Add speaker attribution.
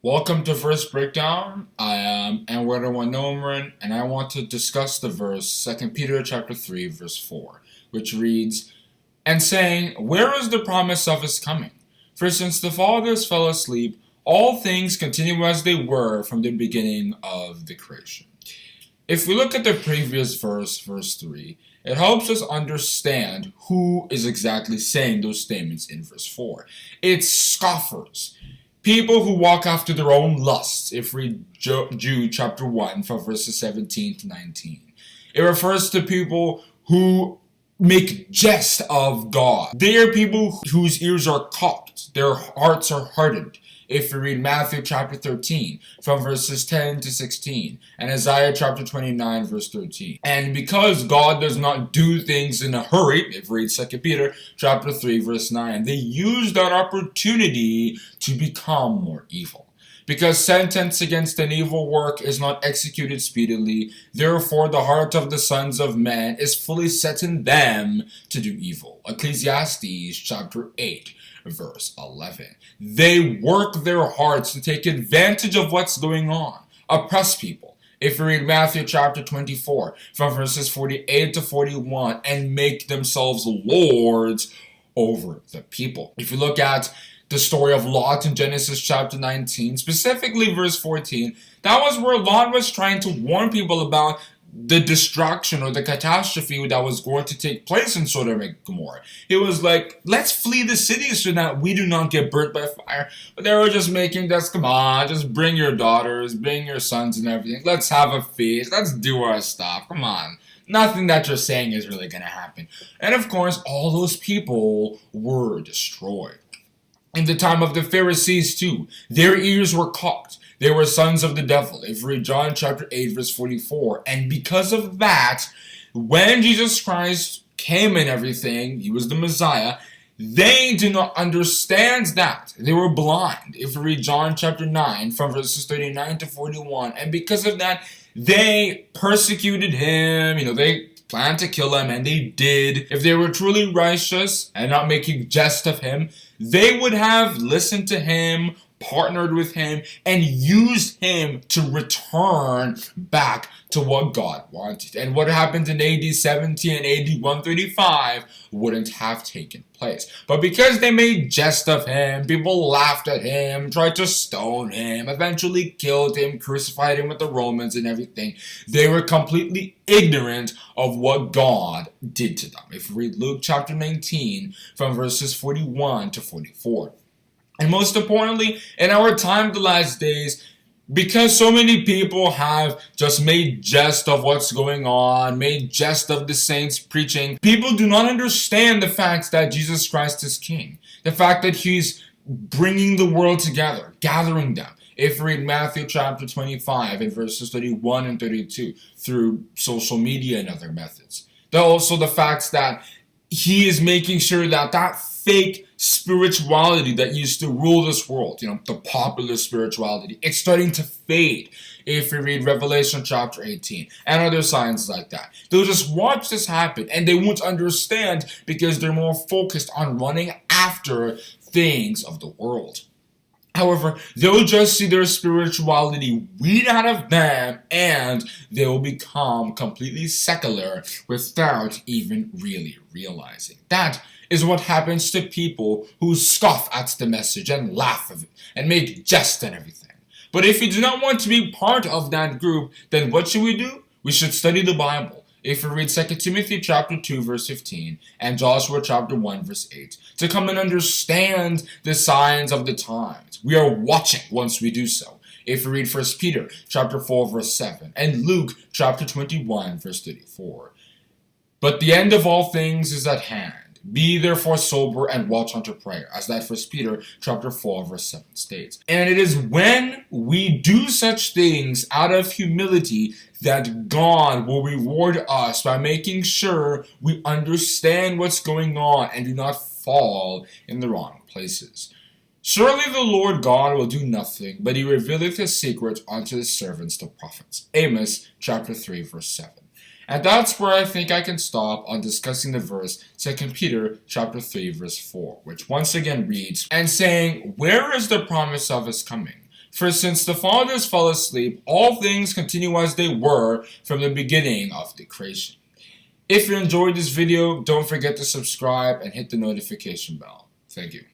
Speaker 1: Welcome to Verse Breakdown. I am Ewaenruwa Nomaren, and I want to discuss the verse 2 Peter chapter 3, verse 4, which reads, "And saying, Where is the promise of his coming? For since the fathers fell asleep, all things continue as they were from the beginning of the creation." If we look at the previous verse, verse 3, it helps us understand who is exactly saying those statements in verse 4. It's scoffers. People who walk after their own lusts, if we read Jude chapter 1 from verses 17 to 19. It refers to people who make jest of God. They are people whose ears are cocked, their hearts are hardened. If we read Matthew chapter 13 from verses 10 to 16 and Isaiah chapter 29 verse 13. And because God does not do things in a hurry, if we read 2 Peter chapter 3 verse 9, they use that opportunity to become more evil. Because sentence against an evil work is not executed speedily, therefore the heart of the sons of men is fully set in them to do evil. Ecclesiastes chapter 8 verse 11. They work their hearts to take advantage of what's going on, oppress people. If we read Matthew chapter 24 from verses 48 to 41 and make themselves lords over the people. If you look at the story of Lot in Genesis chapter 19, specifically verse 14, that was where Lot was trying to warn people about the destruction or the catastrophe that was going to take place in Sodom and Gomorrah. He was like, let's flee the city so that we do not get burnt by fire. But they were just making this, come on, just bring your daughters, bring your sons and everything. Let's have a feast. Let's do our stuff. Come on. Nothing that you're saying is really going to happen. And of course, all those people were destroyed. In the time of the Pharisees too, their ears were cocked. They were sons of the devil. If we read John chapter 8 verse 44. And because of that, when Jesus Christ came and everything, he was the Messiah, they did not understand that. They were blind. If we read John chapter 9 from verses 39 to 41. And because of that, they persecuted him. They planned to kill him, and they did. If they were truly righteous and not making jest of him, they would have listened to him, partnered with him, and used him to return back to what God wanted. And what happened in AD 70 and AD 135 wouldn't have taken place. But because they made jest of him, people laughed at him, tried to stone him, eventually killed him, crucified him with the Romans and everything, they were completely ignorant of what God did to them. If we read Luke chapter 19 from verses 41 to 44. And most importantly, in our time, the last days, because so many people have just made jest of what's going on, made jest of the saints preaching, people do not understand the fact that Jesus Christ is King. The fact that he's bringing the world together, gathering them. If we read Matthew chapter 25 and verses 31 and 32 through social media and other methods. Also the fact that he is making sure that that fake spirituality that used to rule this world, the popular spirituality, it's starting to fade. If we read Revelation chapter 18 and other signs like that, they'll just watch this happen and they won't understand because they're more focused on running after things of the world. However, they'll just see their spirituality weed out of them and they will become completely secular without even really realizing. That is what happens to people who scoff at the message and laugh at it and make jest and everything. But if you do not want to be part of that group, then what should we do? We should study the Bible. If we read 2 Timothy chapter 2 verse 15 and Joshua chapter 1 verse 8 to come and understand the signs of the times. We are watching once we do so. If we read 1 Peter chapter 4 verse 7 and Luke chapter 21 verse 34. But the end of all things is at hand. Be therefore sober and watch unto prayer, as that 1 Peter chapter 4 verse 7 states. And it is when we do such things out of humility that God will reward us by making sure we understand what's going on and do not fall in the wrong places. Surely the Lord God will do nothing, but he revealeth his secret unto his servants the prophets. Amos chapter 3 verse 7. And that's where I think I can stop on discussing the verse 2 Peter chapter 3 verse 4, which once again reads, "And saying, Where is the promise of his coming? For since the fathers fell asleep, all things continue as they were from the beginning of the creation. If you enjoyed this video, don't forget to subscribe and hit the notification bell. Thank you.